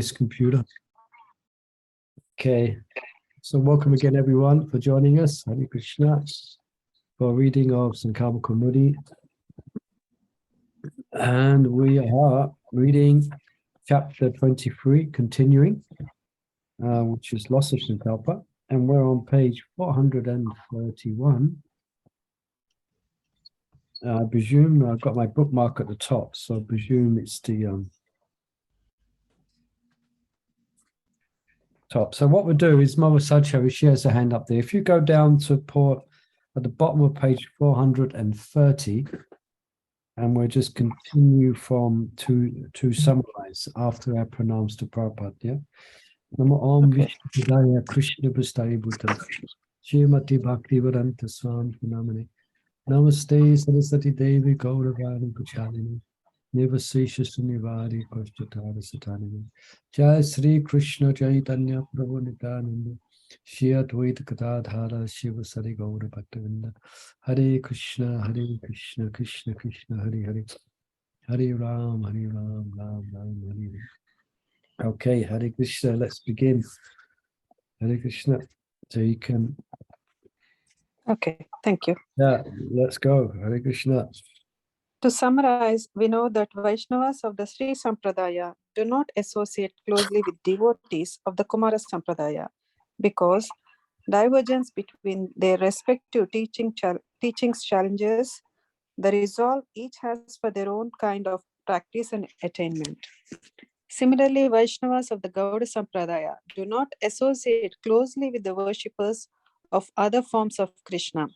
this computer. Okay, so welcome again, everyone, for joining us. Hare Krishna, for reading of Sankama Kumudi. And we are reading chapter 23, continuing, which is Loss of Sankalpa. And we're on page 431. I presume I've got my bookmark at the top, so I presume it's the top. So what we'll do is Mother Sadhya, she has a hand up there. If you go down to port at the bottom of page 430, and we'll just continue from to summarize after our pranams to Prabhupada, yeah? Namo Om Vishnu Krishna Prasthaya Buddha Shrimati Bhakti Vedanta Swami Namane Namaste Saraswati Devi Gauravani Puchalini Nivasesha Sunivari Pashtatara Satanini Jai Sri Krishna Chaitanya Prabhu Nityananda Shri Advaita Gadadhara Shiva Sari Gaura Bhaktavinda Hare Krishna Krishna Krishna Hare Hare Hare Ram Ram Ram Hare Hare. Okay, Hare Krishna, let's begin. Hare Krishna. So you can. Okay, thank you. Yeah, let's go. Hare Krishna. To summarize, we know that Vaishnavas of the Sri Sampradaya do not associate closely with devotees of the Kumara Sampradaya because divergence between their respective teachings challenges the resolve each has for their own kind of practice and attainment. Similarly, Vaishnavas of the Gauda Sampradaya do not associate closely with the worshippers of other forms of Krishna,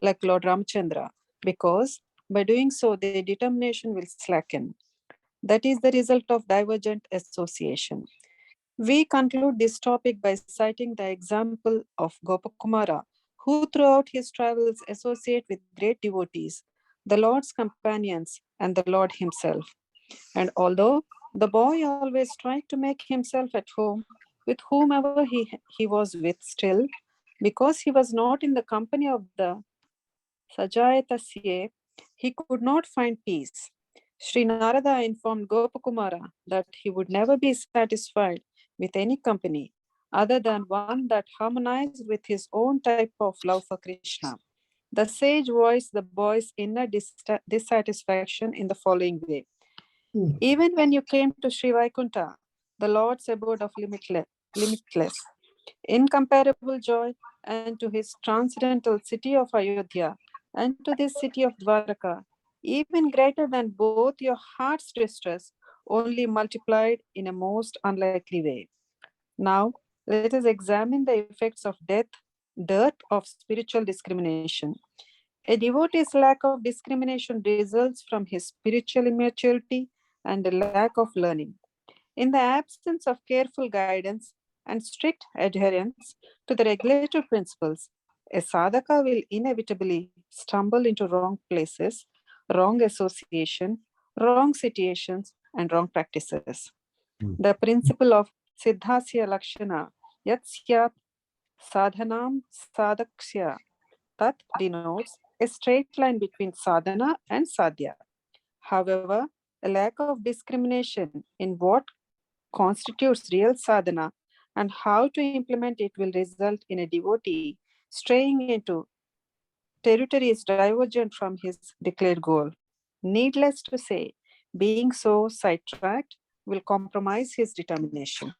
like Lord Ramchandra, because by doing so, their determination will slacken. That is the result of divergent association. We conclude this topic by citing the example of Gopakumara, who throughout his travels associate with great devotees, the Lord's companions, and the Lord himself. And although the boy always tried to make himself at home with whomever he was with, still, because he was not in the company of the Sajayatasye, he could not find peace. Sri Narada informed Gopakumara that he would never be satisfied with any company other than one that harmonized with his own type of love for Krishna. The sage voiced the boy's inner dissatisfaction in the following way. Even when you came to Sri Vaikunta, the Lord's abode of limitless, incomparable joy, and to his transcendental city of Ayodhya, and to this city of Dwaraka, even greater than both your heart's distress, only multiplied in a most unlikely way. Now, let us examine the effects of dearth of spiritual discrimination. A devotee's lack of discrimination results from his spiritual immaturity and a lack of learning. In the absence of careful guidance and strict adherence to the regulative principles, a sadhaka will inevitably stumble into wrong places, wrong association, wrong situations, and wrong practices. The principle of Siddhasya Lakshana, Yat Syat Sadhanam Sadhaksya, that denotes a straight line between sadhana and sadhya. However, a lack of discrimination in what constitutes real sadhana and how to implement it will result in a devotee straying into territories divergent from his declared goal. Needless to say, being so sidetracked will compromise his determination.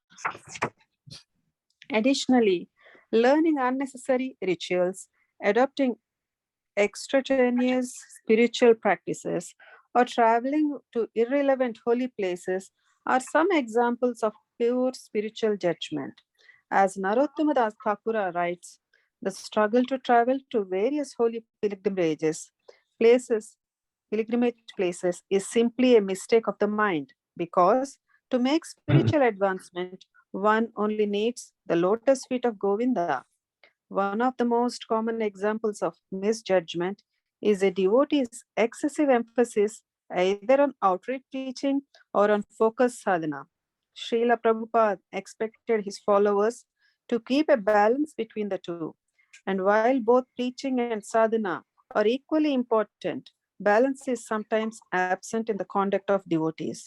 Additionally, learning unnecessary rituals, adopting extraneous spiritual practices, or traveling to irrelevant holy places are some examples of pure spiritual judgment. As Narottama Das Thakura writes, the struggle to travel to various holy pilgrimage places is simply a mistake of the mind, because to make spiritual advancement, one only needs the lotus feet of Govinda. One of the most common examples of misjudgment is a devotee's excessive emphasis either on outreach teaching or on focused sadhana. Srila Prabhupada expected his followers to keep a balance between the two. And while both preaching and sadhana are equally important, balance is sometimes absent in the conduct of devotees.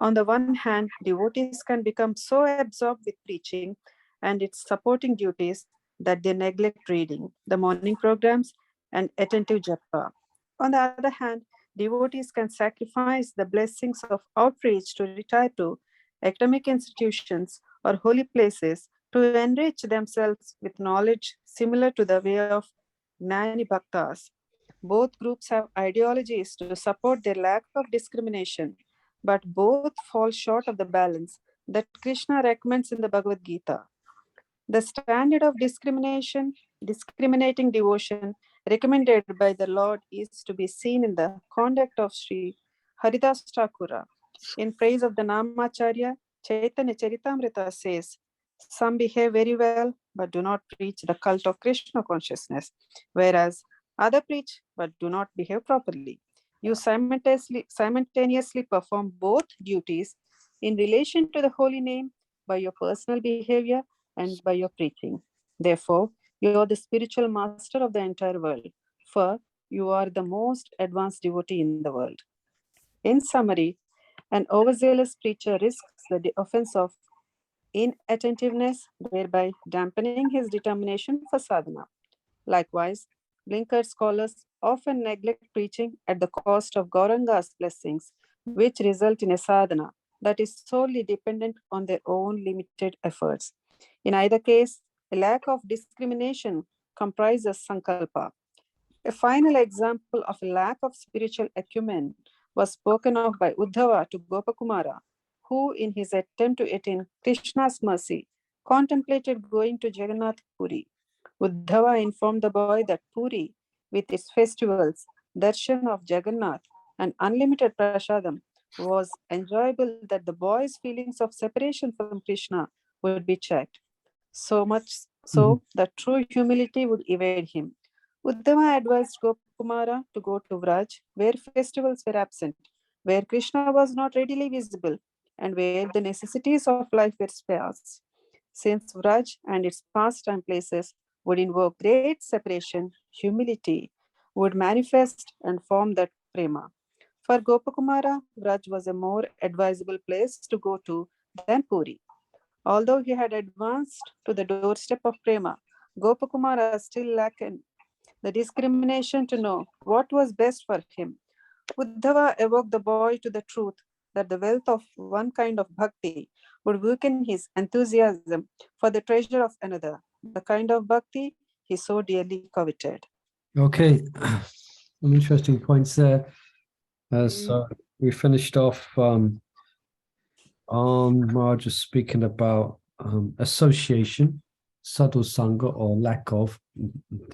On the one hand, devotees can become so absorbed with preaching and its supporting duties that they neglect reading, the morning programs, and attentive japa. On the other hand, devotees can sacrifice the blessings of outreach to retire to academic institutions or holy places to enrich themselves with knowledge similar to the way of Gnani Bhaktas. Both groups have ideologies to support their lack of discrimination, but both fall short of the balance that Krishna recommends in the Bhagavad Gita. The standard of discriminating devotion recommended by the Lord is to be seen in the conduct of Sri Haridas Thakura. In praise of the Namacharya, Chaitanya Charitamrita says, some behave very well but do not preach the cult of Krishna consciousness, whereas others preach but do not behave properly. You simultaneously perform both duties in relation to the holy name by your personal behavior and by your preaching. Therefore, you are the spiritual master of the entire world, for you are the most advanced devotee in the world. In summary, an overzealous preacher risks the offense of inattentiveness, thereby dampening his determination for sadhana. Likewise, blinkered scholars often neglect preaching at the cost of Gauranga's blessings, which result in a sadhana that is solely dependent on their own limited efforts. In either case, a lack of discrimination comprises sankalpa. A final example of a lack of spiritual acumen was spoken of by Uddhava to Gopakumara, who, in his attempt to attain Krishna's mercy, contemplated going to Jagannath Puri. Uddhava informed the boy that Puri, with its festivals, darshan of Jagannath, and unlimited prasadam, was enjoyable that the boy's feelings of separation from Krishna would be checked. So much so that true humility would evade him. Uddhava advised Gopakumara to go to Vraj, where festivals were absent, where Krishna was not readily visible, and where the necessities of life were sparse. Since Vraj and its pastime places would invoke great separation, humility would manifest and form that prema. For Gopakumara, Vraj was a more advisable place to go to than Puri. Although he had advanced to the doorstep of prema, Gopakumara still lacked the discrimination to know what was best for him. Uddhava evoked the boy to the truth that the wealth of one kind of bhakti would weaken his enthusiasm for the treasure of another, the kind of bhakti he so dearly coveted. Okay, some interesting points there. So we finished off on Raj just speaking about association, subtle sangha or lack of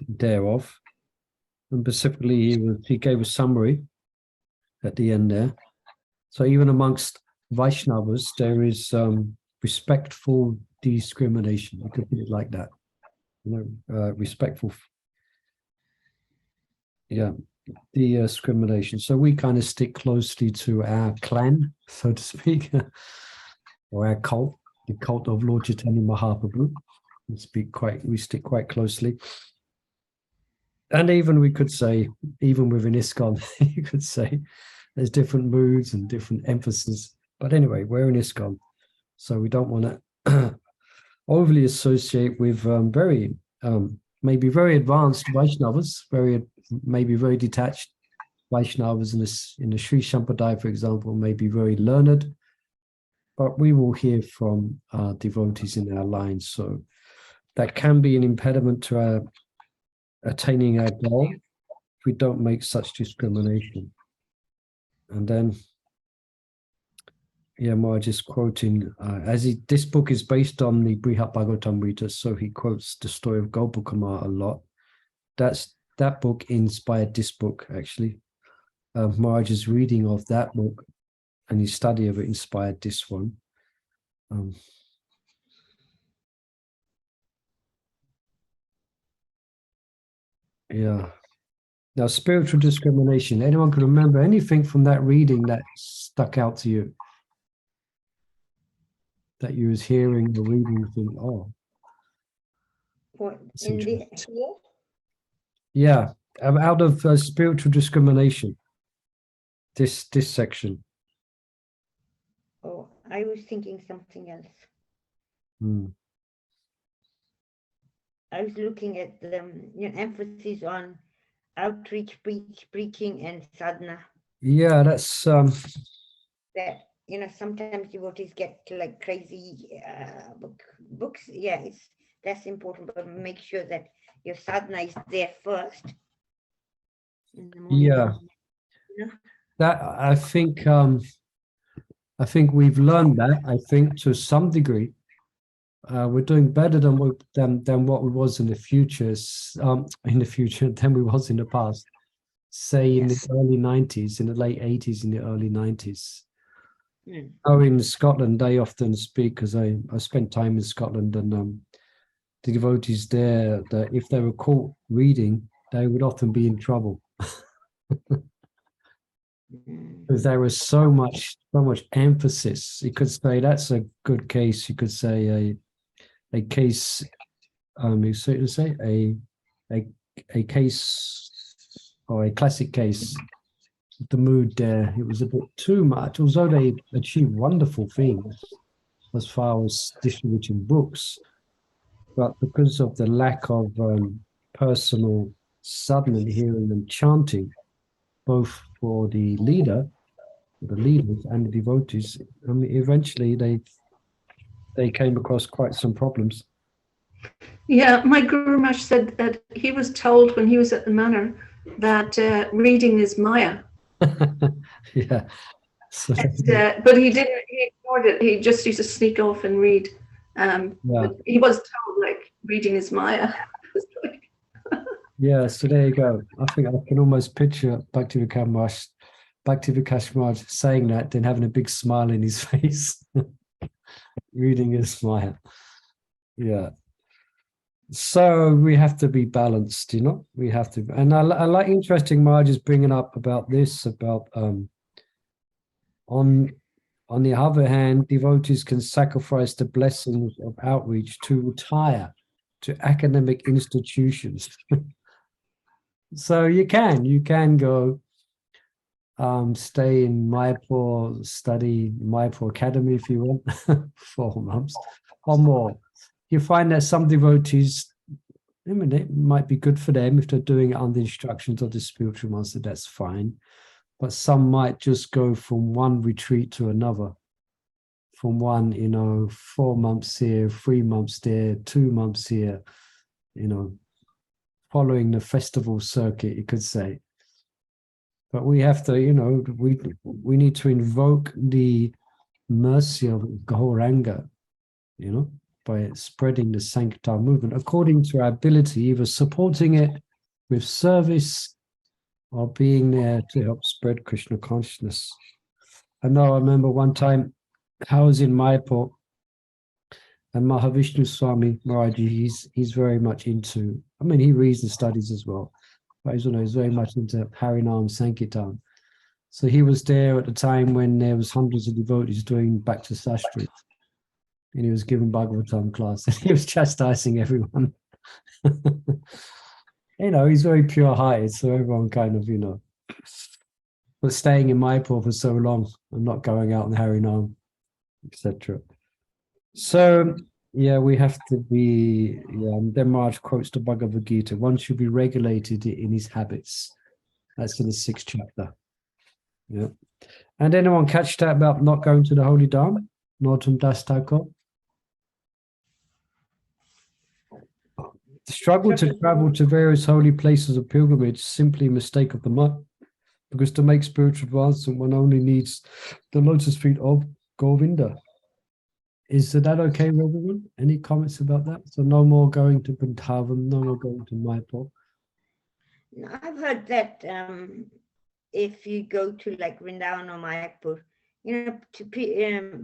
thereof. And specifically, he gave a summary at the end there. So even amongst Vaishnavas, there is respectful discrimination. You could put it like that. Respectful, yeah, discrimination. So we kind of stick closely to our clan, so to speak, or our cult, the cult of Lord Chaitanya Mahaprabhu. We stick quite closely. And even we could say, even within ISKCON, you could say there's different moods and different emphasis. But anyway, we're in ISKCON, so we don't want to overly associate with maybe very advanced Vaishnavas, maybe very detached Vaishnavas in the Sri Sampradaya, for example, may be very learned, but we will hear from devotees in our lines. So that can be an impediment to our attaining our goal if we don't make such discrimination. And then, yeah, Maharaj is quoting, this book is based on the Brihat Bhagavatamrita, so he quotes the story of Gopakumar a lot. That book inspired this book, actually. Maharaj's reading of that book and his study of it inspired this one. Yeah. Now, spiritual discrimination. Anyone can remember anything from that reading that stuck out to you? That you was hearing or reading, think, oh. Yeah, out of spiritual discrimination. This section. Oh, I was thinking something else. Hmm. I was looking at the emphasis on outreach, preaching, and sadhana. Yeah, that's That sometimes devotees get like crazy books. Yeah, that's important, but make sure that your sadhana is there first in the morning. yeah. You know? That I think we've learned that. I think to some degree, we're doing better than what we was in the futures in the future than we was in the past. Say in the Yes. early 90s, in the late 80s, in the early 90s. Mm. Oh, in Scotland, they often speak because I spent time in Scotland, and the devotees there, that if they were caught reading, they would often be in trouble Mm. because there was so much emphasis. You could say that's a good case. You could say a case. You say a a case or a classic case. The mood there, it was a bit too much. Although they achieved wonderful things as far as distributing books, but because of the lack of personal sadhana, hearing and chanting, both for the leaders and the devotees, I mean, eventually they came across quite some problems. Yeah, my Guru Maharaj said that he was told when he was at the manor that reading is Maya. Yeah. So, But he didn't, he ignored it. He just used to sneak off and read. yeah. But he was told, like, reading is Maya. Yeah, so there you go. I think I can almost picture Bhakti Maharaj saying that, then having a big smile in his face, reading his smile. Yeah. So we have to be balanced, you know. We have to, and I like interesting. Marge is bringing up about this about on the other hand, devotees can sacrifice the blessings of outreach to retire to academic institutions. So you can go stay in Mayapur, study Mayapur Academy if you want 4 months or more. You find that some devotees, I mean, it might be good for them if they're doing it under instructions of the spiritual master, that's fine. But some might just go from one retreat to another, from one, 4 months here, 3 months there, 2 months here, following the festival circuit, you could say. But we have to, we need to invoke the mercy of Gauranga, by spreading the Sankirtan movement according to our ability, either supporting it with service or being there to help spread Krishna consciousness. I remember one time I was in Mayapur, and Mahavishnu Swami Maharaji, he's very much into, I mean, he reads and studies as well, but he's very much into Harinam Sankirtan. So he was there at the time when there was hundreds of devotees doing back to Sastri, and he was giving Bhagavatam class, and he was chastising everyone. He's very pure-hearted, so everyone kind of, was staying in Mayapur for so long and not going out in Harinam, etc. So, yeah, we have to be, then Maharaj quotes the Bhagavad Gita, one should be regulated in his habits. That's in the 6th chapter. Yeah. And anyone catch that about not going to the Holy Dham? Norton Das Thakur? The struggle to travel to various holy places of pilgrimage, simply a mistake of the mind, because to make spiritual advancement, one only needs the lotus feet of Govinda. Is that okay with everyone? Any comments about that? So no more going to Vrindavan, no more going to Mayapur. I've heard that if you go to like Vrindavan or Mayapur,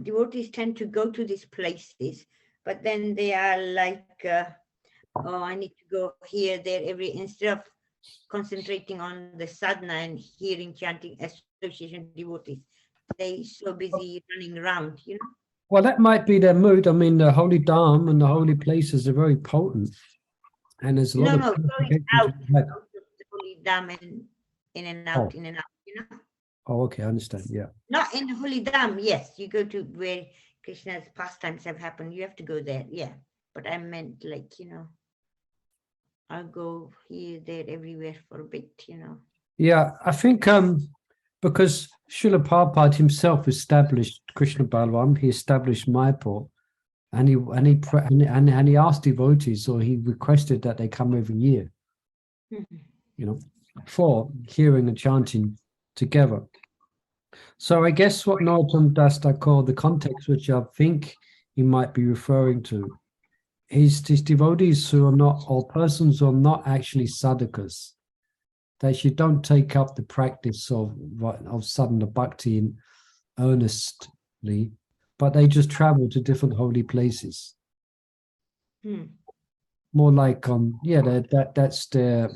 devotees tend to go to these places, but then they are like, oh, I need to go here, there, instead of concentrating on the sadhana and hearing, chanting, association devotees, they so busy running around, Well, that might be their mood. I mean, the holy dham and the holy places are very potent, and there's a lot of going out purification to be had. of the holy dham and in and out, in and out, Oh, okay, I understand. Yeah. Not in Holy Dham, yes. You go to where Krishna's pastimes have happened. You have to go there, yeah. But I meant like, you know, I'll go here, there, everywhere for a bit, you know. Yeah, I think because Srila Prabhupada himself established Krishna Balaram, he established Mayapur, and he asked devotees, or he requested that they come every year, Mhm. you know, for hearing and chanting together. So I guess what Narottam Das Thakur, the context which I think he might be referring to, is these devotees who are not, or persons who are not actually sadhakas, that you don't take up the practice of sadhana bhakti in earnestly, but they just travel to different holy places. More like that's their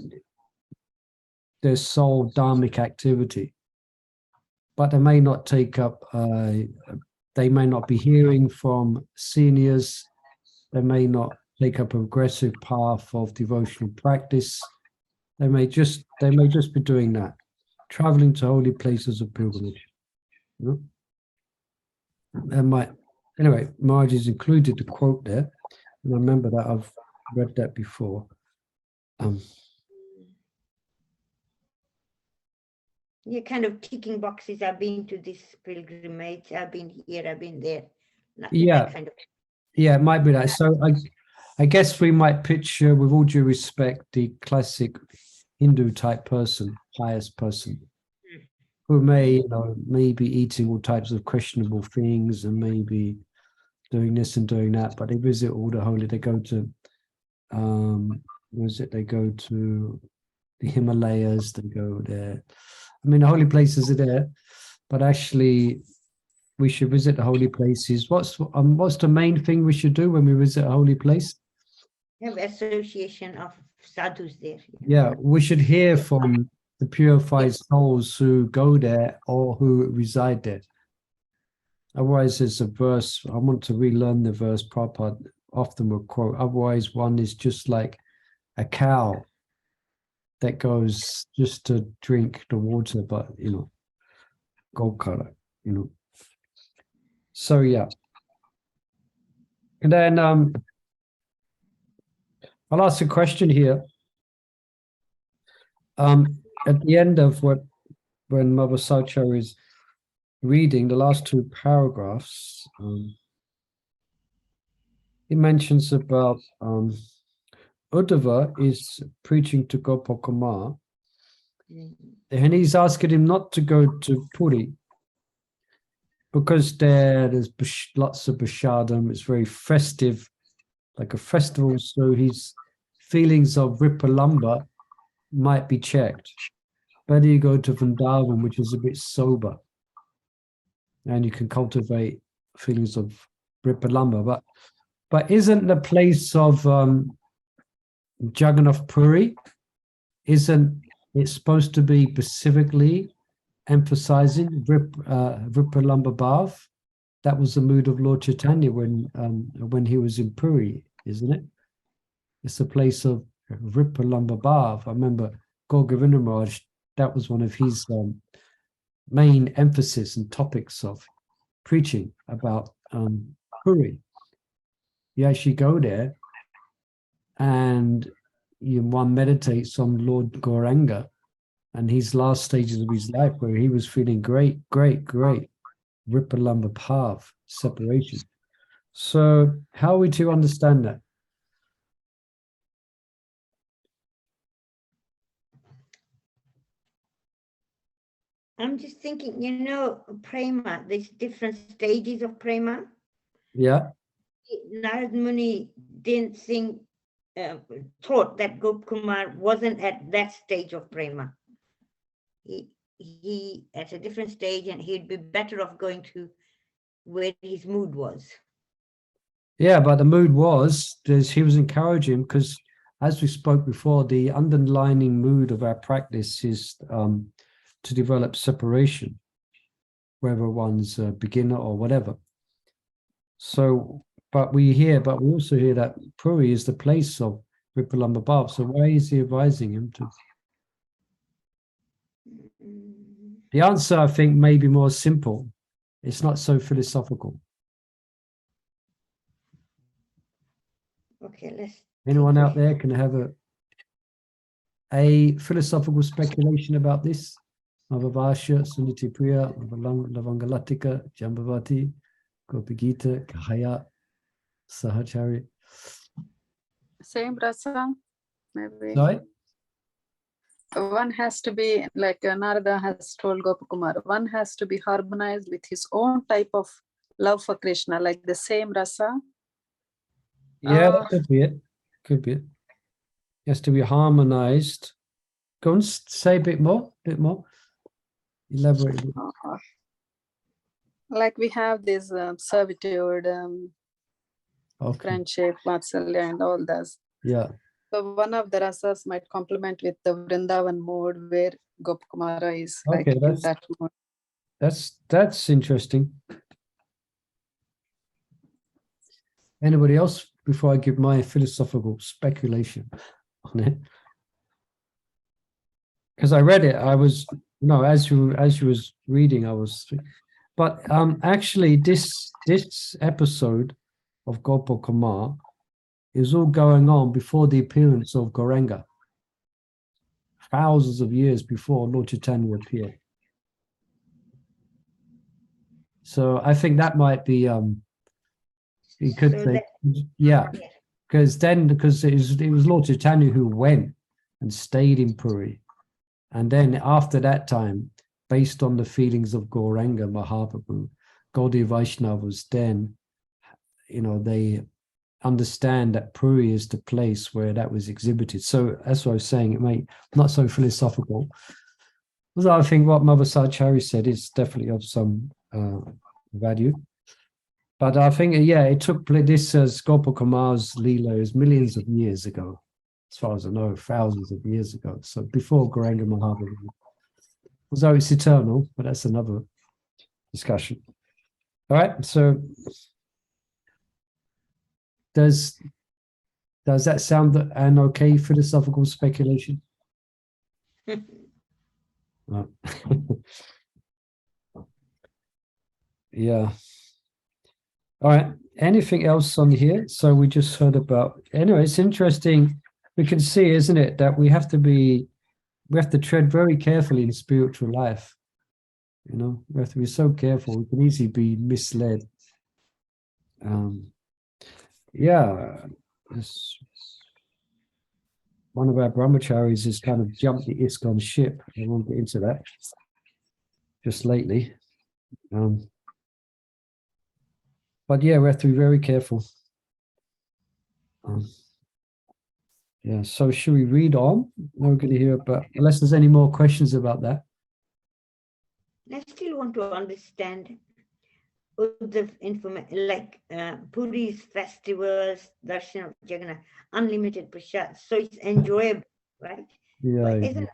sole dharmic activity. But they may not take up they may not be hearing from seniors, they may not take up an aggressive path of devotional practice. They may just be doing that, traveling to holy places of pilgrimage. You know? Anyway, Marge has included the quote there, and I remember that I've read that before. You're kind of ticking boxes. I've been to this pilgrimage. I've been here. I've been there. Yeah, kind of. Yeah, it might be that. So I guess we might picture, with all due respect, the classic Hindu type person, pious person, who may be eating all types of questionable things and maybe doing this and doing that, but they visit all the holy. They go to They go to the Himalayas. They go there. I mean, the holy places are there, but actually, we should visit the holy places. What's the main thing we should do when we visit a holy place? Have association of sadhus there. Yeah, we should hear from the purified souls who go there or who reside there. Otherwise, there's a verse, I want to relearn the verse Prabhupada often will quote. Otherwise, one is just like a cow that goes just to drink the water, but, gold color, So, yeah. And then I'll ask a question here. At the end of when Mother Saucha is reading the last two paragraphs, he mentions about Uddhava is preaching to Gopal Kumar, and he's asking him not to go to Puri because there's lots of prashadam. It's very festive, like a festival. So his feelings of Ripalamba might be checked. Better you go to Vrindavan, which is a bit sober, and you can cultivate feelings of Ripalamba. But isn't the place of Jagannath Puri, isn't it supposed to be specifically emphasizing Ripalamba Bhav? That was the mood of Lord Chaitanya when he was in Puri, isn't it? It's a place of Ripalamba Bhav. I remember Gaur Govinda Maharaj, that was one of his main emphasis and topics of preaching about Puri. You actually go there and one meditates on Lord Gauranga and his last stages of his life where he was feeling great Ripalamba Bhav, separation. So how are we to understand that? I'm just thinking, prema, there's different stages of prema. Yeah. Narad Muni didn't thought that Gopkumar wasn't at that stage of prema. He at a different stage, and he'd be better off going to where his mood was. Yeah, but the mood was, he was encouraging, because as we spoke before, the underlining mood of our practice is to develop separation, whether one's a beginner or whatever. So, but we also hear that Puri is the place of Ripalamba Bhav. So why is he advising him to? The answer, I think, may be more simple. It's not so philosophical. Okay, let's. Anyone take out there can have a philosophical speculation about this? Navavasha, Sundati Priya, Lavangalatika, Jambavati, Gopigita, Kahaya, Sahachari. Same rasa, maybe. Sorry? One has to be, like Narada has told Gopakumar, one has to be harmonized with his own type of love for Krishna, like the same rasa. Yeah, that could be it. Could be it. It has to be harmonized. Go and say a bit more, Elaborate a bit. Like we have this servitude, Okay. friendship, vatsalya, and all this. Yeah. So one of the rasas might complement with the Vrindavan mode where Gopakumara is like Okay, in that mode. that's interesting. Anybody else before I give my philosophical speculation on it? Because I read it, I was as you was reading, I was, but actually this episode of Gopakumar is all going on before the appearance of Gauranga, thousands of years before Lord Chaitanya appeared. So I think that might be you could So say, yeah, because it was Lord Chaitanya who went and stayed in Puri, and then after that time, based on the feelings of Gauranga Mahaprabhu, Gaudiya Vaishnavas, then they understand that Puri is the place where that was exhibited. So that's what I was saying. It may not so philosophical. Although I think what Mother Sachari said is definitely of some value. But I think, yeah, it took place, this Gopakumar's Leela is millions of years ago, as far as I know, thousands of years ago. So before Gauranga Mahaprabhu. Although it's eternal, but that's another discussion. All right, so does that sound an okay philosophical speculation? Yeah. All right. Anything else on here? So we just heard about. Anyway, it's interesting. We can see, isn't it, that we have to tread very carefully in spiritual life. We have to be so careful. We can easily be misled. Yeah. One of our brahmacharis has kind of jumped the ISKCON ship. I won't get into that. Just lately. But yeah, we have to be very careful. Yeah, so should we read on? We're going to hear about, unless there's any more questions about that. I still want to understand the information, like Puri's festivals, darshan of Jagannath, unlimited prasad. So it's enjoyable, right? Yeah.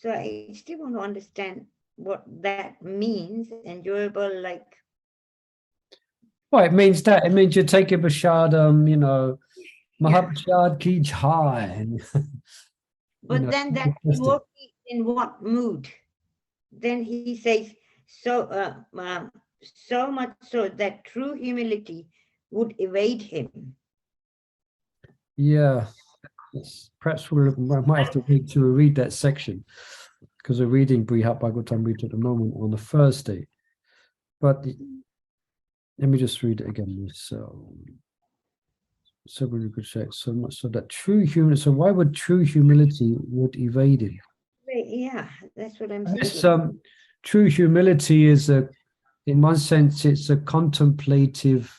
So I still want to understand what that means. Enjoyable, like. Well, it means you take a prashadam, Mahaprasad ki jai. But then that devotee in what mood? Then he says, so much so that true humility would evade him. Yeah. Perhaps we might have to read that section, because we're reading Brihat Bhagavatamrita at the moment on the Thursday. But let me just read it again. So we could say so much so that true humility. So why would true humility would evade him? Yeah, that's what I'm saying. True humility is in one sense, it's a contemplative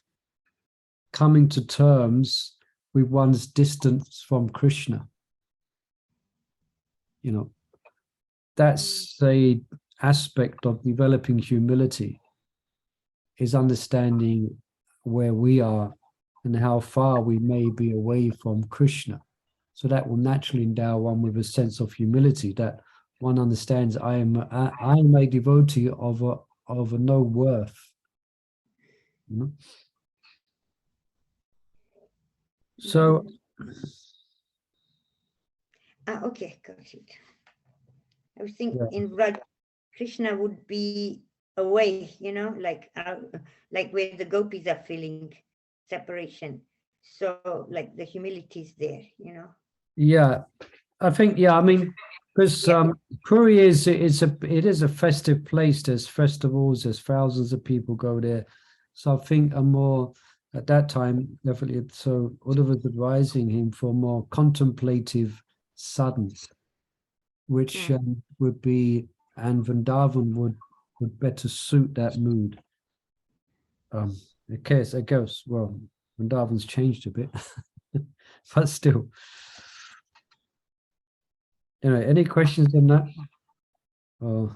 coming to terms with one's distance from Krishna. That's a aspect of developing humility, is understanding where we are and how far we may be away from Krishna. So that will naturally endow one with a sense of humility, that one understands I am a devotee of no worth. So okay, got it. I was thinking in Vraj, Krishna would be away, you know, like where the gopis are feeling separation. So like the humility is there, you know. Yeah, I think, yeah, I mean, because Puri is it is a festive place. There's festivals, there's thousands of people go there. So I think a more at that time, definitely. So Uddhava's advising him for more contemplative sadhana, which would be, and Vrindavan would better suit that mood. I guess, well, Vrindavan's changed a bit, but still. Anyway, any questions on that? Or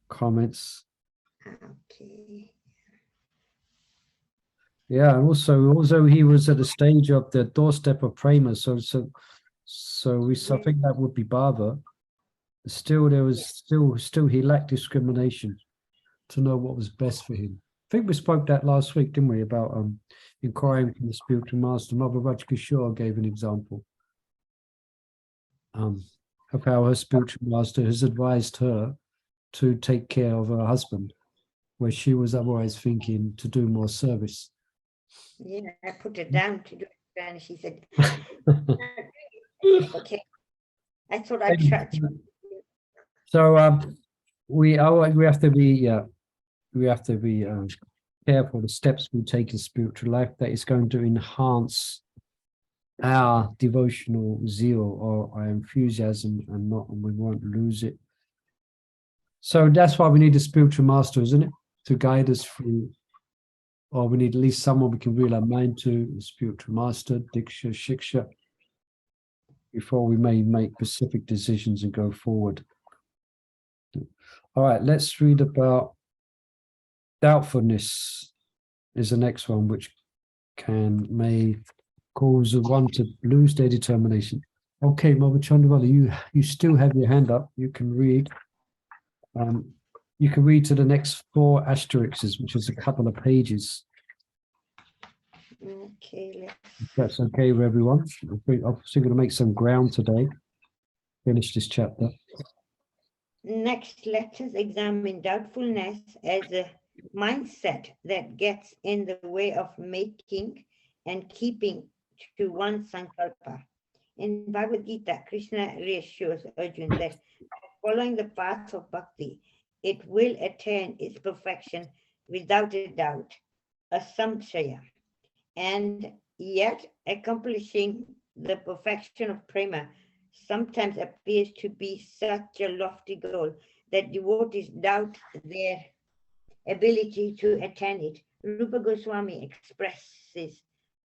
comments? Okay. Yeah, and also he was at the stage of the doorstep of prema, so I think that would be bhava. Still, there was still he lacked discrimination to know what was best for him. I think we spoke that last week, didn't we, about inquiring from the spiritual master. Mother Rajkishore gave an example of how her spiritual master has advised her to take care of her husband, where she was otherwise thinking to do more service. Yeah, I put it down to do it, and she said, okay. I thought I'd try. So we have to be careful the steps we take in spiritual life that is going to enhance our devotional zeal or our enthusiasm and we won't lose it. So that's why we need a spiritual master, isn't it? To guide us through, or we need at least someone we can reel our mind to, a spiritual master, diksha, shiksha, before we may make specific decisions and go forward. All right, let's read about doubtfulness is the next one, which may cause one to lose their determination. Okay, Mother Chandravali, you still have your hand up. You can read. You can read to the next 4 asterisks, which is a couple of pages. Okay, If that's okay with everyone. I'm going to make some ground today. Finish this chapter. next, let us examine doubtfulness as a mindset that gets in the way of making and keeping to one's sankalpa. In Bhagavad Gita, Krishna reassures Arjuna that following the path of bhakti, it will attain its perfection without a doubt, a samshaya. And yet, accomplishing the perfection of prema sometimes appears to be such a lofty goal that devotees doubt their ability to attain it. Rupa Goswami expresses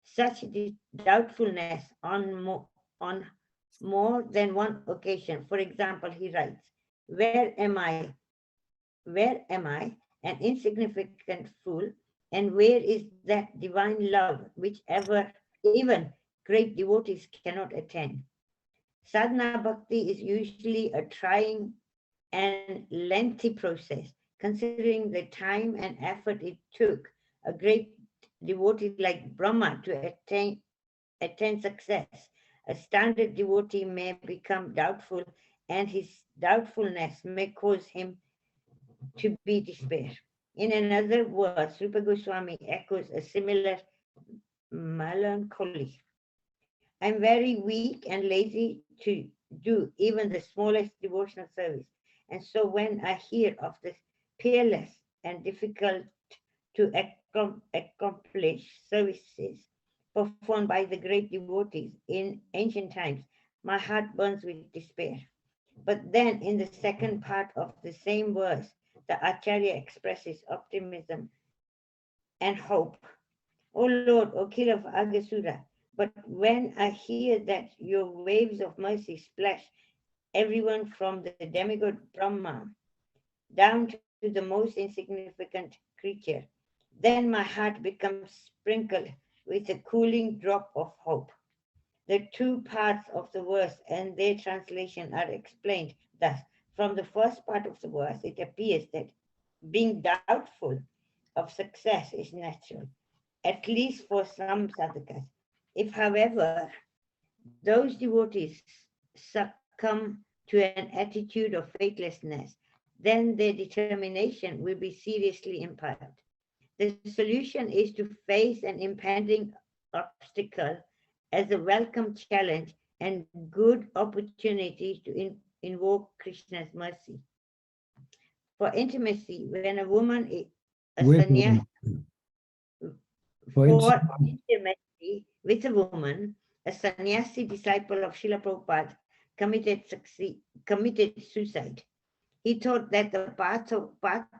such doubtfulness on more than one occasion. For example, he writes, Where am I, an insignificant fool? And where is that divine love which even great devotees cannot attain? Sadhana bhakti is usually a trying and lengthy process, considering the time and effort it took a great devotee like Brahma to attain success. A standard devotee may become doubtful, and his doubtfulness may cause him to be despair. In another words, Rupa Goswami echoes a similar melancholy. I'm very weak and lazy to do even the smallest devotional service. And so when I hear of the peerless and difficult to accomplish services performed by the great devotees in ancient times, my heart burns with despair. But then in the second part of the same verse, the Acharya expresses optimism and hope. O Lord, O King of Agasura, but when I hear that your waves of mercy splash everyone from the demigod Brahma down to the most insignificant creature, then my heart becomes sprinkled with a cooling drop of hope. The 2 parts of the verse and their translation are explained thus. From the first part of the verse, it appears that being doubtful of success is natural, at least for some sadhakas. If, however, those devotees succumb to an attitude of faithlessness, then their determination will be seriously impaired. The solution is to face an impending obstacle as a welcome challenge and good opportunity to invoke Krishna's mercy. For intimacy, when a woman, a With sannyasi, For for instance, intimacy with a woman, a sannyasi disciple of Srila Prabhupada committed suicide. He thought that the path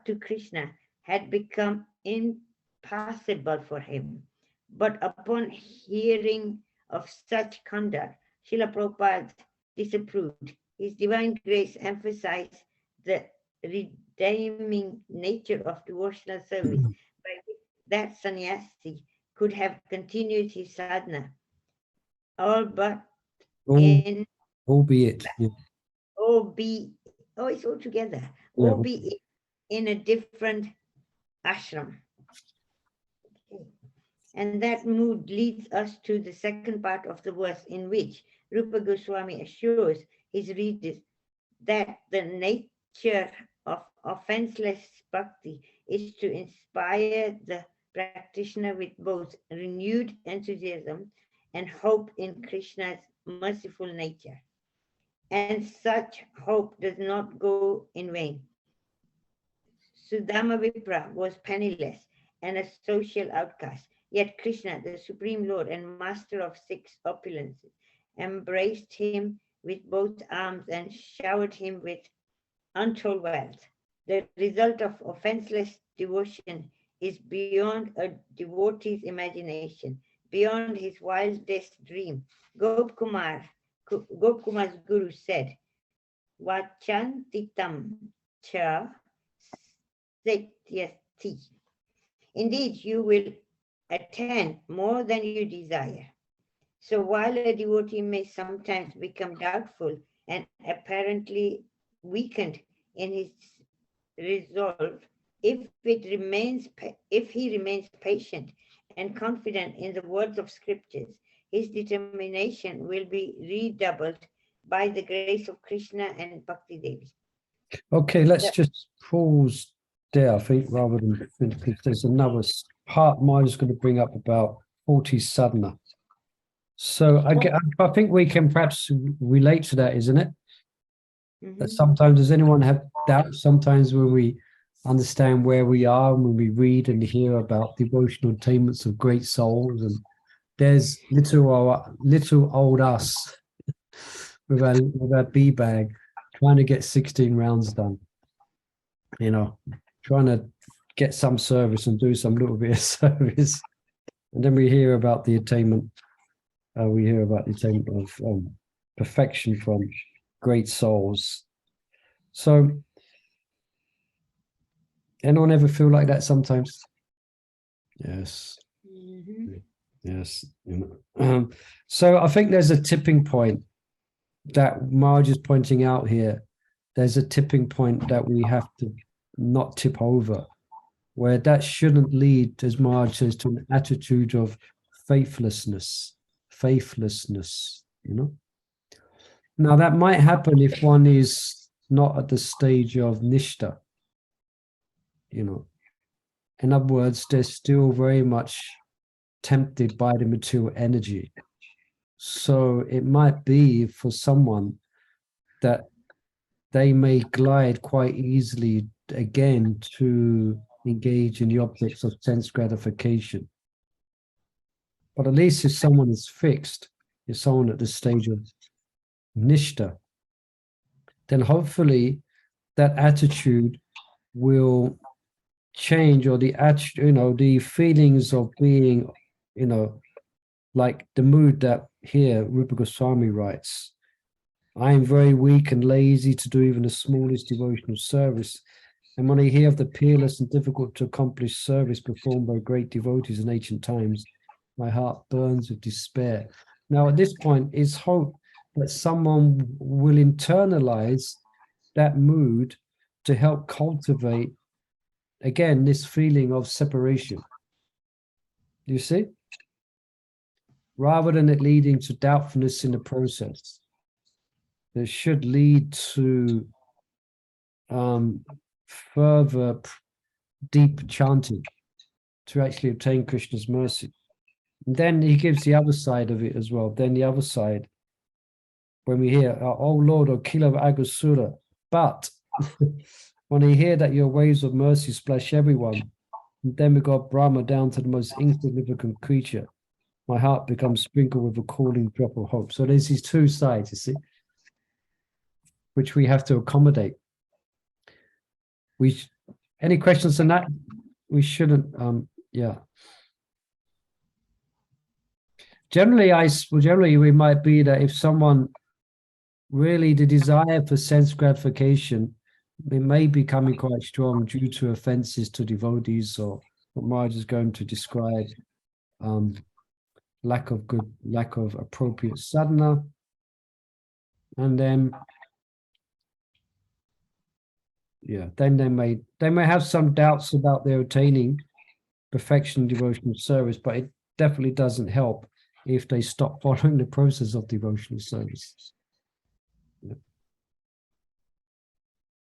to Krishna had become impassable for him. But upon hearing of such conduct, Srila Prabhupada disapproved. His divine grace emphasized the redeeming nature of devotional service by which that sannyasi could have continued his sadhana, albeit, yeah, it's all together, Yeah. albeit in a different ashram. And that mood leads us to the second part of the verse, in which Rupa Goswami assures his readers that the nature of offenseless bhakti is to inspire the practitioner with both renewed enthusiasm and hope in Krishna's merciful nature. And such hope does not go in vain. Sudama Vipra was penniless and a social outcast, yet Krishna, the Supreme Lord and Master of 6 opulences, embraced him with both arms and showered him with untold wealth. The result of offenseless devotion is beyond a devotee's imagination, beyond his wildest dream. Gopkumar's guru said, Vachantitam cha satyati. Indeed, you will attain more than you desire. So while a devotee may sometimes become doubtful and apparently weakened in his resolve, if he remains patient and confident in the words of scriptures, his determination will be redoubled by the grace of Krishna and Bhakti Devi. Okay, let's just pause there, I think, rather than because there's another part I'm just going to bring up about 40 sadhana. So I think we can perhaps relate to that, isn't it? That sometimes, does anyone have doubts sometimes when we understand where we are, when we read and hear about devotional attainments of great souls, and there's little old us with our bee bag trying to get 16 rounds done, trying to get some service and do some little bit of service, and then we hear about the attainment. We hear about the attainment of perfection from great souls. So, anyone ever feel like that sometimes? Yes. Yes. So I think there's a tipping point that Marge is pointing out here. There's a tipping point that we have to not tip over, where that shouldn't lead, as Marge says, to an attitude of faithlessness. Now that might happen if one is not at the stage of nishta, in other words, they're still very much tempted by the material energy. So it might be for someone that they may glide quite easily again to engage in the objects of sense gratification. But at least if someone is fixed, if someone at the stage of nishta, then hopefully that attitude will change, or the feelings of being, like the mood that here Rupa Goswami writes, I am very weak and lazy to do even the smallest devotional service. And when I hear of the peerless and difficult to accomplish service performed by great devotees in ancient times, my heart burns with despair. Now, at this point, it's hope that someone will internalize that mood to help cultivate, again, this feeling of separation. You see? Rather than it leading to doubtfulness in the process, it should lead to further deep chanting to actually obtain Krishna's mercy. And then he gives the other side of it as well. Then the other side, when we hear, "Oh Lord, O Kila of Agusura," but when I hear that your waves of mercy splash everyone, from demigod Brahma down to the most insignificant creature, my heart becomes sprinkled with a cooling drop of hope. So there's these two sides, you see, which we have to accommodate. Any questions on that? We shouldn't, yeah. Generally, we might be that if someone really the desire for sense gratification, it may be coming quite strong due to offenses to devotees, or what Maharaj is going to describe, lack of appropriate sadhana, and then then they may have some doubts about their attaining perfection in devotional service, but it definitely doesn't help if they stop following the process of devotional service.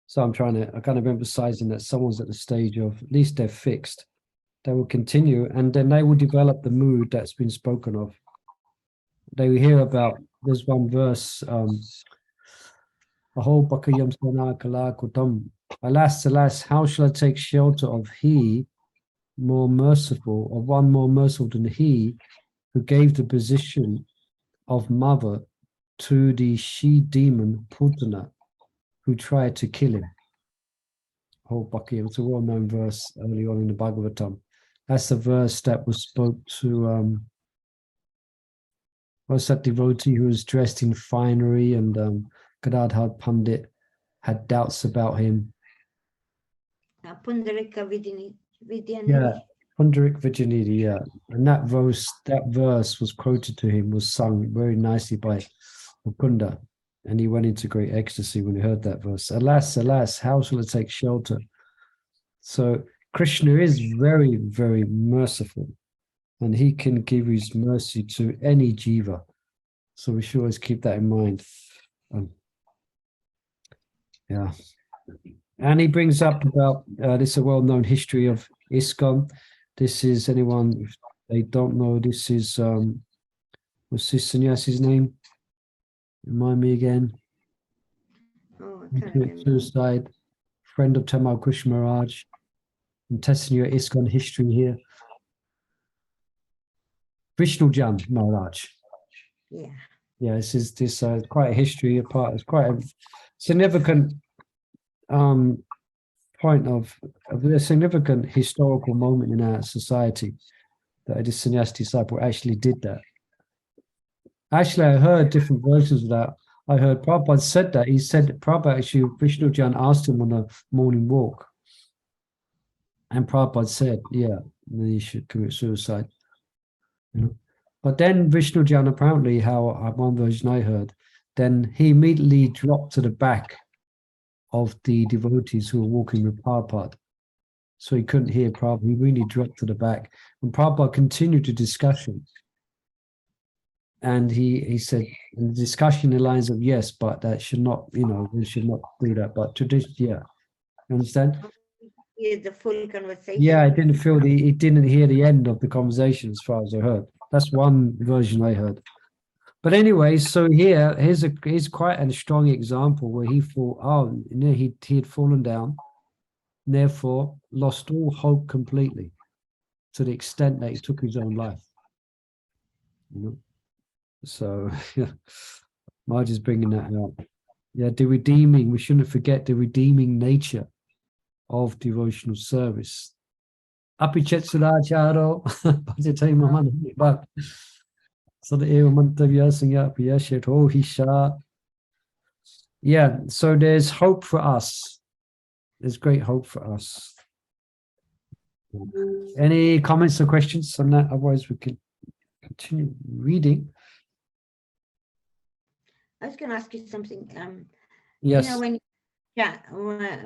So I'm kind of emphasizing that someone's at the stage of, at least they're fixed, they will continue, and then they will develop the mood that's been spoken of. They will hear about, there's one verse, Aho Bakayam Sana Kala Kutam. Alas, how shall I take shelter of he more merciful, or one more merciful than he, who gave the position of mother to the she-demon Putana, who tried to kill him. Whole Bakayam, it's a well-known verse early on in the Bhagavatam. That's the verse that was spoke to, what's that devotee who was dressed in finery, and Gadadhar Pandit had doubts about him. Pundarika Vidyanidhi. Yeah, Pundarik Vijayanidhi, yeah. And that verse was quoted to him, was sung very nicely by Mukunda. And he went into great ecstasy when he heard that verse. Alas, how shall I take shelter? So Krishna is very, very merciful, and he can give his mercy to any jiva. So we should always keep that in mind. Yeah. And he brings up about, this is a well-known history of ISKCON. This is, anyone, if they don't know, this is, what's this sannyasi's name? Remind me again. Oh, I can't remember. Suicide, friend of Tamal Krishna Maharaj. I'm testing your ISKCON history here. Vishnujan Maharaj. Yeah. Yeah, this is quite a history apart. It's quite a significant point of a significant historical moment in our society that a sannyas disciple actually did that. Actually, I heard different versions of that. I heard Prabhupada said that. He said that Prabhupada actually, Vishnujan asked him on a morning walk. And Prabhupada said, yeah, you should commit suicide. You know? But then Vishnujan, apparently, one version I heard, then he immediately dropped to the back of the devotees who were walking with Prabhupada. So he couldn't hear Prabhupada. He really dropped to the back. And Prabhupada continued the discussion. And he said, in the discussion in the lines of, yes, but that should not, we should not do that. But tradition, yeah. You understand? Hear the full conversation. Yeah, I didn't feel he didn't hear the end of the conversation as far as I heard. That's one version I heard. But anyway, so here's quite a strong example where he thought, he had fallen down, and therefore lost all hope completely, to the extent that he took his own life. So Marge is bringing that out. Yeah, we shouldn't forget the redeeming nature of devotional service. Apichet Sudacharo, Bhajatai Maman, but so the Mantavya Sangya Piyashet Ho Hisha. Yeah, so there's hope for us. There's great hope for us. Any comments or questions on that? Otherwise, we can continue reading. I was going to ask you something. Yes. You know,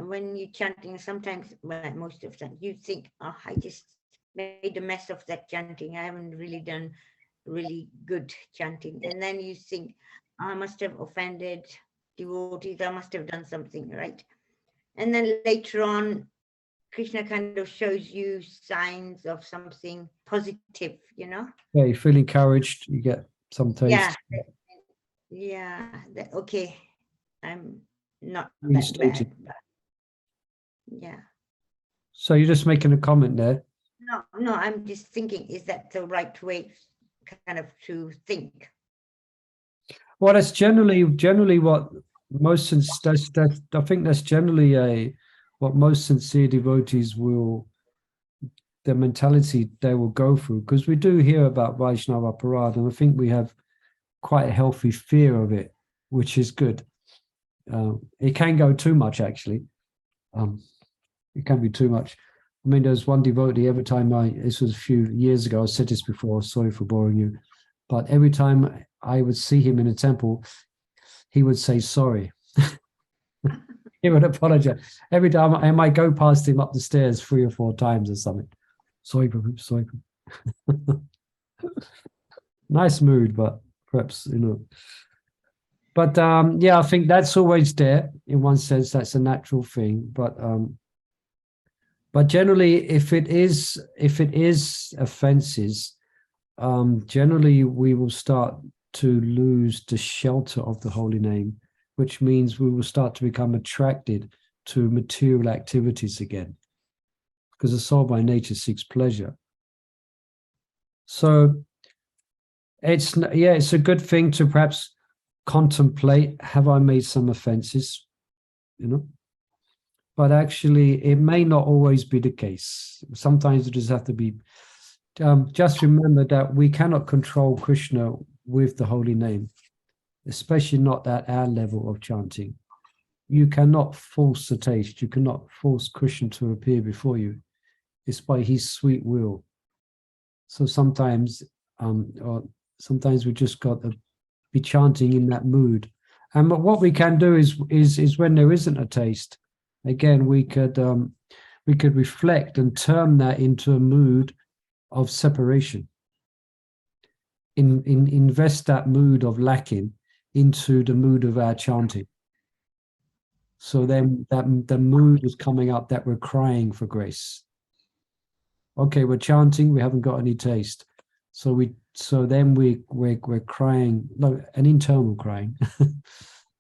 when you're chanting, sometimes, well, most of the time, you think, oh, I just made a mess of that chanting. I haven't really done really good chanting. And then you think, I must have offended devotees. I must have done something, right? and then later on, Krishna kind of shows you signs of something positive, you know? Yeah, you feel encouraged, you get some taste. Yeah. Okay. I'm not Restated. that bad. But yeah. So you're just making a comment there. No, I'm just thinking, is that the right way kind of to think? Well, that's generally what most I think that's generally what most sincere devotees will, the mentality they will go through, because we do hear about Vaishnava Parad, and I think we have quite a healthy fear of it, which is good. It can go too much, actually. It can be too much. I mean, there's one devotee, every time this was a few years ago, I said this before, sorry for boring you, but every time I would see him in a temple, he would say sorry. He would apologize. Every time I might go past him up the stairs 3 or 4 times or something. Sorry, Prabhu, sorry. Nice mood, but perhaps, But yeah, I think that's always there. In one sense, that's a natural thing. But generally, if it is offenses, generally we will start to lose the shelter of the holy name, which means we will start to become attracted to material activities again, because the soul by nature seeks pleasure. So it's a good thing to perhaps contemplate, have I made some offenses, but actually it may not always be the case. Sometimes it just have to be, just remember that we cannot control Krishna with the holy name, especially not at our level of chanting. You cannot force the taste. You cannot force Krishna to appear before you. It's by his sweet will. So sometimes we just got to be chanting in that mood. And what we can do is when there isn't a taste, again, we could reflect and turn that into a mood of separation. Invest that mood of lacking into the mood of our chanting. So then the mood is coming up that we're crying for grace. Okay, we're chanting, we haven't got any taste. So then we're crying, no, an internal crying.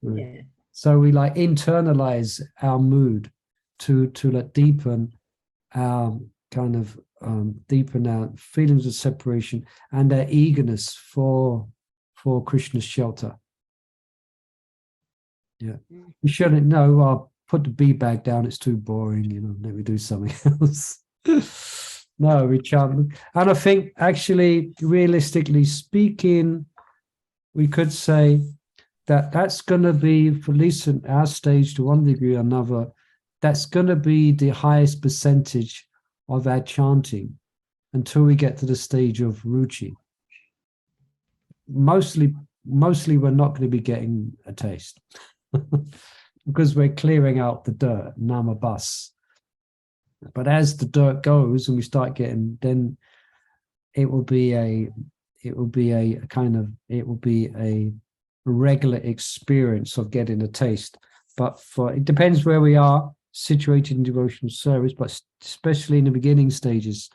Yeah. So we like internalize our mood to like deepen our kind of deepen our feelings of separation and our eagerness for Krishna's shelter. Yeah, we shouldn't. No, I'll put the bee bag down. It's too boring. Let me do something else. No, we chant, and I think actually, realistically speaking, we could say that that's going to be, for at least in our stage, to one degree or another, that's going to be the highest percentage of our chanting until we get to the stage of ruchi. Mostly we're not going to be getting a taste because we're clearing out the dirt, nama bus. But as the dirt goes and we start getting, then it will be a regular experience of getting a taste. But it depends where we are situated in devotional service, but especially in the beginning stages,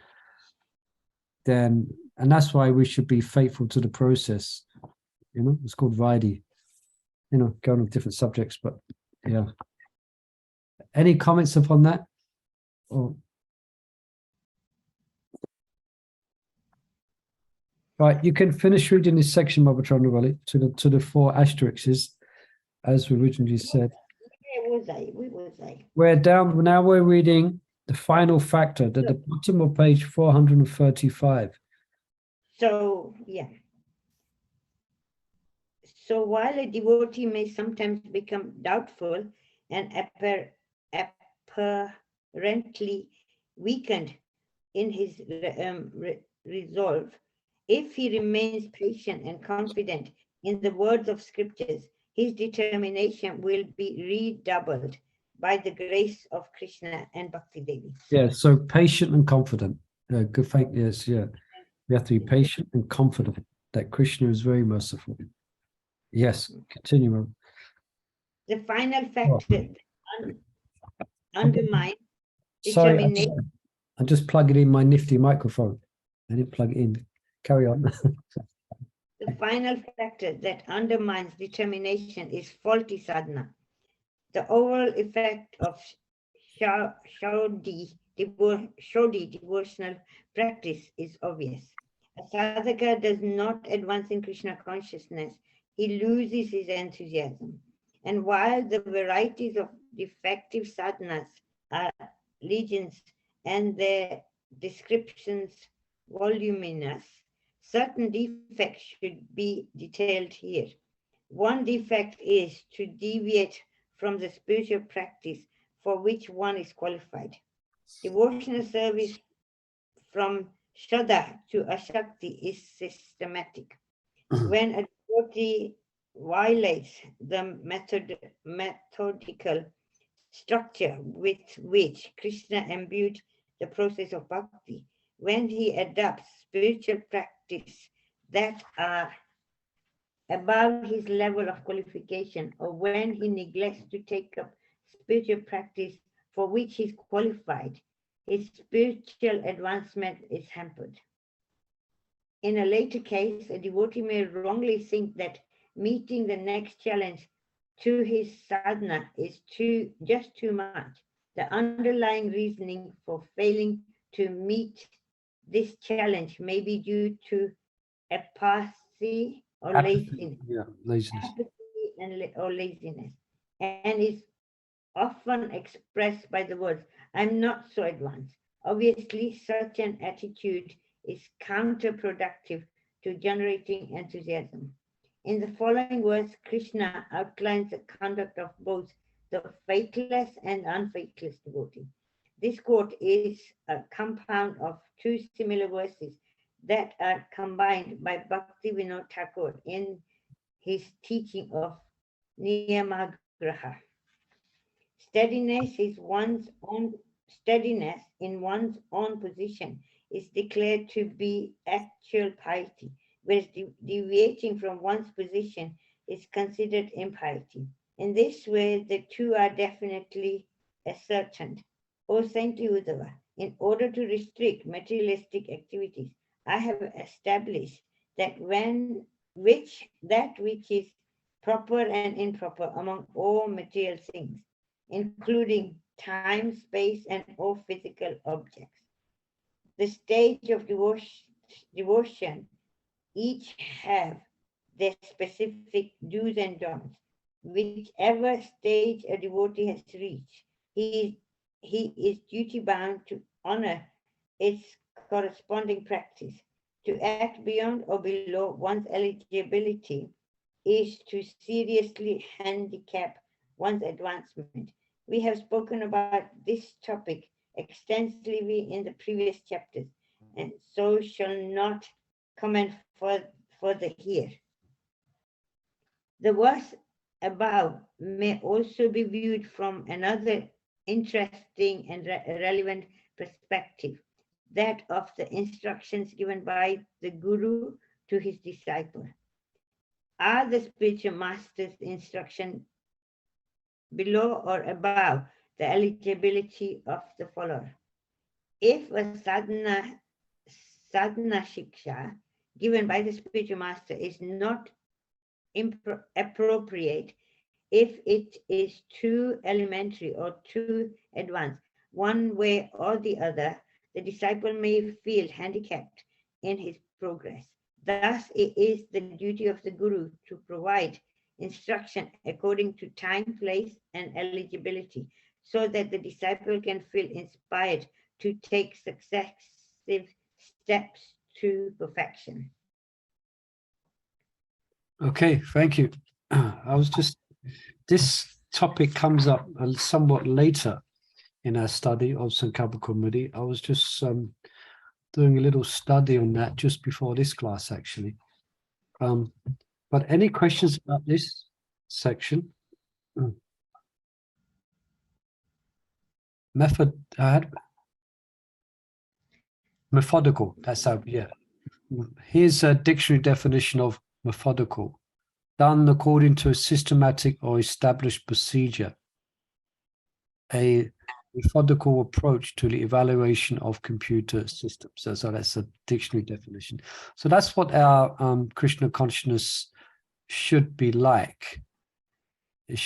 and that's why we should be faithful to the process. It's called Vaidhi. Going on different subjects, but yeah. Any comments upon that? Right, you can finish reading this section, Baba Chandravali, to the 4 asterisks, as we originally said. Where was I? We're reading the final factor at the bottom of page 435. So, yeah. So while a devotee may sometimes become doubtful and apparently weakened in his resolve, if he remains patient and confident in the words of scriptures, his determination will be redoubled by the grace of Krishna and Bhakti Devi. Yeah, so patient and confident. Good fact, yes, yeah. We have to be patient and confident that Krishna is very merciful. Yes, continue. The final factor, undermine Sorry, determination. I'm just plugging in my nifty microphone. I didn't plug it in. Carry on. The final factor that undermines determination is faulty sadhana. The overall effect of Shodhi devotional practice is obvious. A sadhaka does not advance in Krishna consciousness. He loses his enthusiasm. And while the varieties of defective sadhanas are legions and their descriptions voluminous, certain defects should be detailed here. One defect is to deviate from the spiritual practice for which one is qualified. Devotional service from Shraddha to Ashakti is systematic. When a devotee violates the methodical structure with which Krishna imbued the process of bhakti, when he adopts spiritual practice that are above his level of qualification, or when he neglects to take up spiritual practice for which he is qualified, his spiritual advancement is hampered. In a later case, a devotee may wrongly think that meeting the next challenge to his sadhana is just too much. The underlying reasoning for failing to meet this challenge may be due to apathy or laziness. Yeah, laziness. Apathy or laziness, and is often expressed by the words, "I'm not so advanced." Obviously, such an attitude is counterproductive to generating enthusiasm. In the following words, Krishna outlines the conduct of both the faithless and unfaithless devotee. This quote is a compound of two similar verses that are combined by Bhakti Vinod Thakur in his teaching of Niyamagraha. Steadiness in one's own position is declared to be actual piety, whereas deviating from one's position is considered impiety. In this way, the two are definitely ascertained. O saintly Uddhava, in order to restrict materialistic activities, I have established that which is proper and improper among all material things, including time, space, and all physical objects. The stage of devotion each have their specific do's and don'ts. Whichever stage a devotee has reached, he is duty-bound to honor its corresponding practice. To act beyond or below one's eligibility is to seriously handicap one's advancement. We have spoken about this topic extensively in the previous chapters, and so shall not comment further here. The verse above may also be viewed from another interesting and relevant perspective, that of the instructions given by the Guru to his disciple. Are the spiritual master's instruction below or above the eligibility of the follower? If a sadhana shiksha given by the spiritual master is not appropriate, if it is too elementary or too advanced, one way or the other, the disciple may feel handicapped in his progress. Thus, it is the duty of the Guru to provide instruction according to time, place, and eligibility, so that the disciple can feel inspired to take successive steps to perfection. Okay, thank you. This topic comes up somewhat later in our study of Sankalpa Kaumudi. I was just doing a little study on that just before this class, actually. But any questions about this section? Methodical, that's how, yeah. Here's a dictionary definition of methodical: done according to a systematic or established procedure. A methodical approach to the evaluation of computer systems. So that's a dictionary definition. So that's what our Krishna consciousness should be like.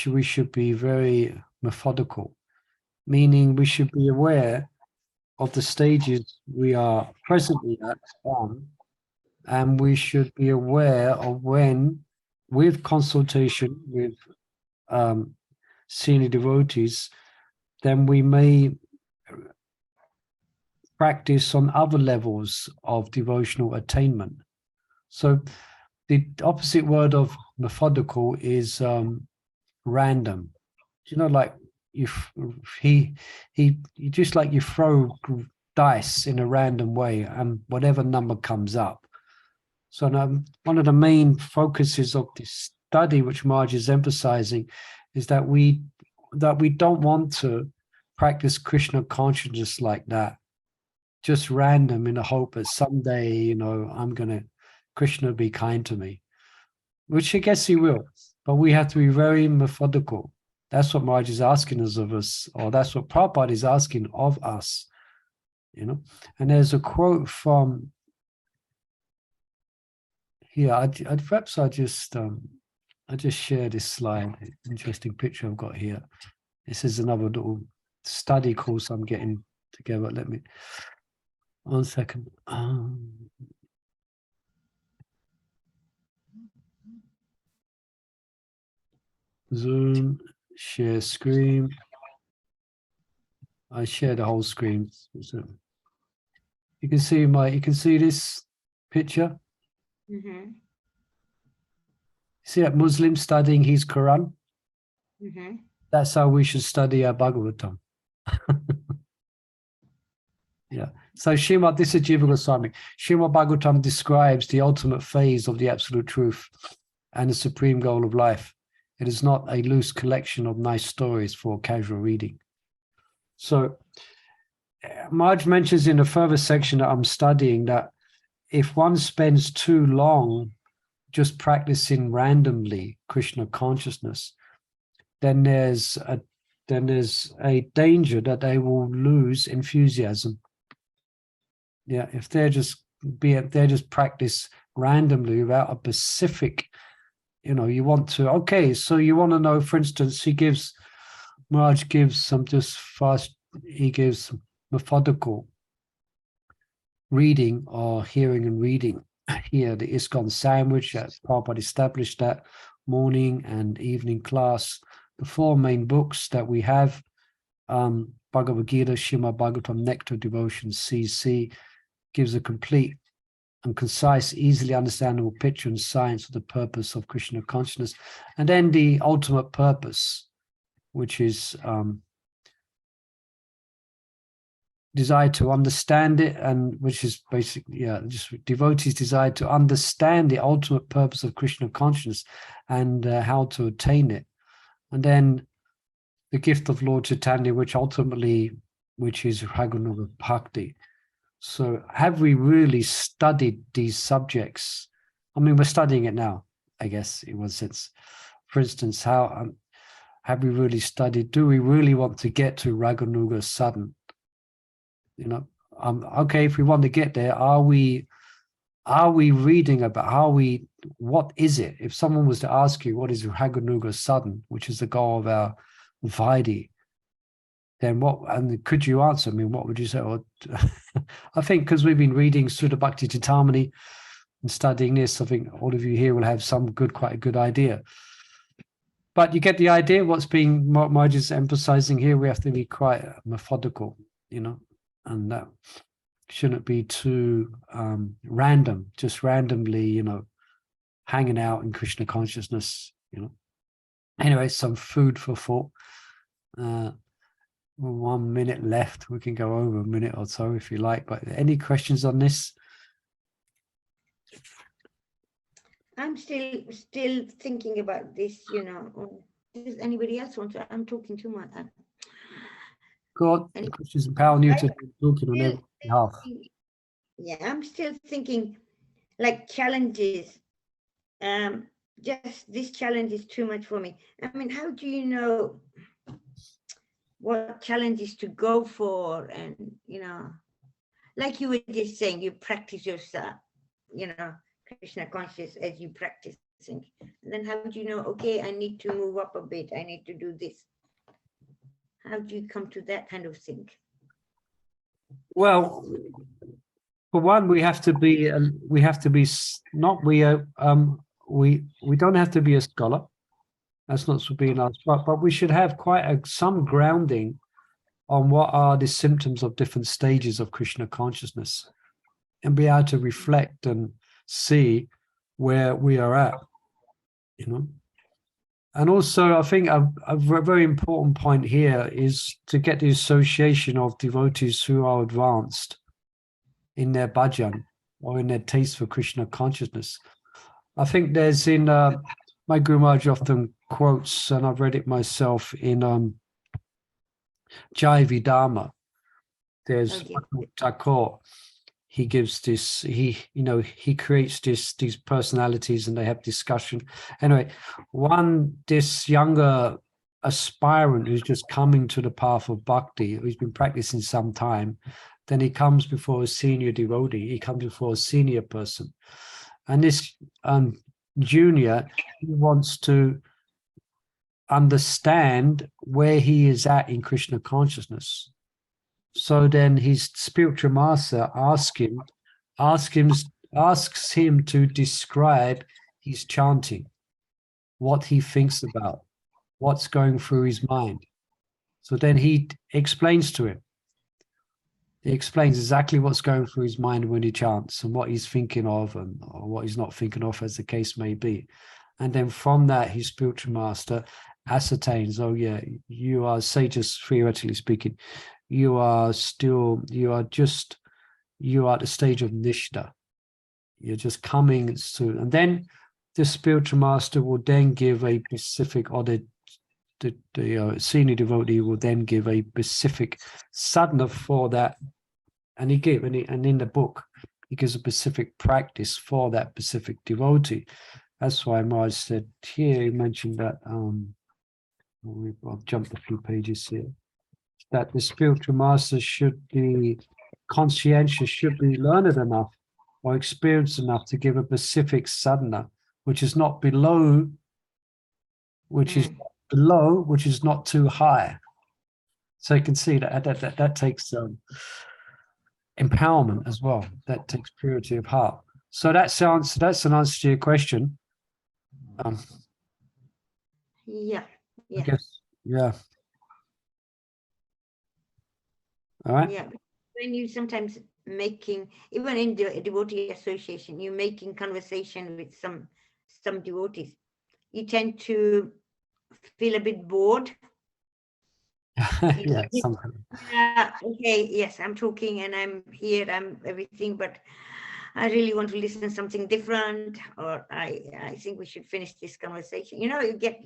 We should be very methodical, meaning we should be aware of the stages we are presently on, and we should be aware of when, with consultation with senior devotees, then we may practice on other levels of devotional attainment. So the opposite word of methodical is random. You know, like you just like you throw dice in a random way and whatever number comes up. So one of the main focuses of this study, which Marge is emphasizing, is that we don't want to practice Krishna consciousness like that, just random, in the hope that someday, you know, Krishna be kind to me, which I guess he will, but we have to be very methodical. That's what Marge is asking of us, or that's what Prabhupada is asking of us, you know. And there's a quote from here. I just share this slide. Interesting picture I've got here. This is another little study course I'm getting together. Let me 1 second. Zoom, share screen. I share the whole screen. So you can see this picture. Mm-hmm. See that Muslim studying his Quran? Mm-hmm. That's how we should study our Bhagavatam. Yeah. So Srimad, this is Jiva Goswami. Srimad Bhagavatam describes the ultimate phase of the absolute truth and the supreme goal of life. It is not a loose collection of nice stories for casual reading. So Marge mentions in a further section that I'm studying that if one spends too long just practicing randomly Krishna consciousness, then there's a danger that they will lose enthusiasm. Yeah, if they're just practice randomly without a specific, you know, you want to, okay, so you want to know, for instance, Maharaj gives some just fast, he gives methodical reading or hearing and reading. Here, the ISKCON sandwich, Prabhupada established that morning and evening class, the 4 main books that we have, Bhagavad Gita, Srimad Bhagavatam, Nectar Devotion, CC, gives a complete and concise, easily understandable picture and science of the purpose of Krishna consciousness. And then the ultimate purpose, which is desire to understand it, and which is basically, just devotees' desire to understand the ultimate purpose of Krishna consciousness and how to attain it. And then the gift of Lord Chaitanya, which is Raganuga Bhakti. So have we really studied these subjects? I mean, we're studying it now, I guess, in one sense. For instance, how have we really studied? Do we really want to get to Raganuga Sadhan? You know, okay, if we want to get there, are we reading about what is it? If someone was to ask you, what is Raganuga Sadhan, which is the goal of our Vaidhi, then and could you answer? I mean, what would you say? Or, I think because we've been reading Sudha Bhakti Chitamani and studying this, I think all of you here will have quite a good idea. But you get the idea what Marge is emphasizing here. We have to be quite methodical, you know, and that shouldn't be too random, just randomly, you know, hanging out in Krishna consciousness, you know. Anyway, some food for thought. 1 minute left. We can go over a minute or so if you like, but any questions on this? I'm still thinking about this, you know. Does anybody else want to? I'm talking too much. God, the Christians empower you to be talking on their behalf. Yeah, I'm still thinking like challenges. Just this challenge is too much for me. I mean, how do you know what challenges to go for, and like you were just saying, you practice yourself, Krishna conscious as you practicing. And then how do you know, okay, I need to move up a bit, I need to do this? How do you come to that kind of thing? Well, for one, we have to be we don't have to be a scholar. That's not to be in our spot, but we should have quite some grounding on what are the symptoms of different stages of Krishna consciousness, and be able to reflect and see where we are at, And also, I think a very important point here is to get the association of devotees who are advanced in their bhajan or in their taste for Krishna consciousness. I think there's my Guru Maharaj often quotes, and I've read it myself in Jai Vidama. There's Thakur. He gives this, he creates these personalities, and they have discussion. Anyway, this younger aspirant who's just coming to the path of bhakti, who's been practicing some time, then he comes before a senior devotee, he comes before a senior person. And this junior, he wants to understand where he is at in Krishna consciousness. So then his spiritual master asks him to describe his chanting, what he thinks about, what's going through his mind. So then he explains to him. He explains exactly what's going through his mind when he chants, and what he's thinking of, or what he's not thinking of, as the case may be. And then from that, his spiritual master ascertains, oh yeah, you are, say, just theoretically speaking, you are at the stage of Nishta. You're just coming to, and then the spiritual master will then give a specific, or the senior devotee will then give a specific sadhana for that. And and in the book, he gives a specific practice for that specific devotee. That's why Maharaj said here, he mentioned that, I've jumped a few pages here, that the spiritual master should be conscientious, should be learned enough or experienced enough to give a specific sadhana, which is not below, which is not too high. So you can see that takes empowerment as well. That takes purity of heart. So that's an answer to your question. Yeah. I guess, yeah. All right. Yeah. When you sometimes making, even in the devotee association, you're making conversation with some devotees, you tend to feel a bit bored. Yeah, okay, yes, I'm talking and I'm here, I'm everything, but I really want to listen to something different, or I think we should finish this conversation. You get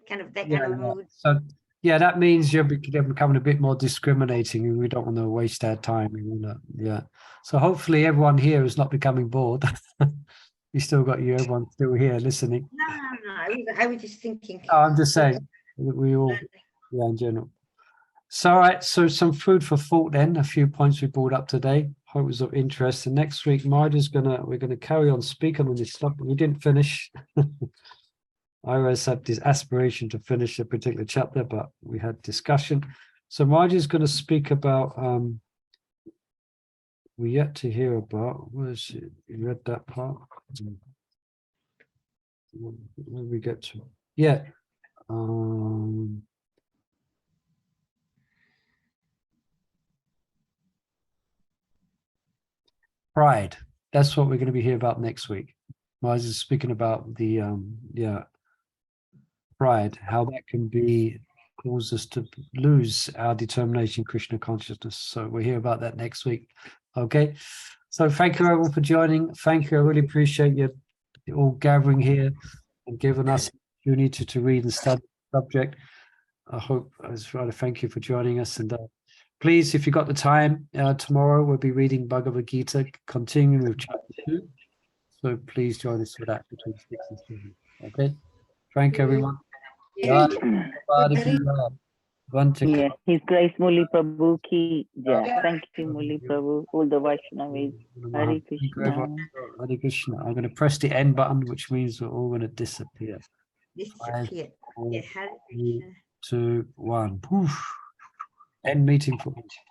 kind of that kind of mood. So yeah, that means you're becoming a bit more discriminating, and we don't want to waste our time. So hopefully everyone here is not becoming bored. You still got everyone still here listening. No, I was just thinking. Oh, I'm just saying, we all, in general. So, all right, so some food for thought then, a few points we brought up today. Hope it was of interest. And next week, we're gonna carry on speaking on this stuff, but we didn't finish. I always have this aspiration to finish a particular chapter, but we had discussion. So Marge is going to speak about, we yet to hear about, where is it? You read that part? Where we get to? Yeah. Pride. That's what we're going to be here about next week. Marge is speaking about the, pride, how that can cause us to lose our determination, Krishna consciousness. So we'll hear about that next week. Okay. So thank you everyone for joining. Thank you. I really appreciate you all gathering here and giving us the opportunity to read and study the subject. I was trying to thank you for joining us. And please, if you got the time, tomorrow we'll be reading Bhagavad Gita, continuing with chapter 2. So please join us for that between 6 and 7. Okay. Thank you, everyone. Bye. Vantika. Yeah, His Grace Muli Prabhu ki jai. Thank you, Muli Prabhu. All the Vaishnavis. Hare Krishna. Hare Krishna. I'm going to press the end button, which means we're all going to disappear. Disappear. Four, Yeah, Hare three, Krishna. 2, 1. Poof. End meeting for all.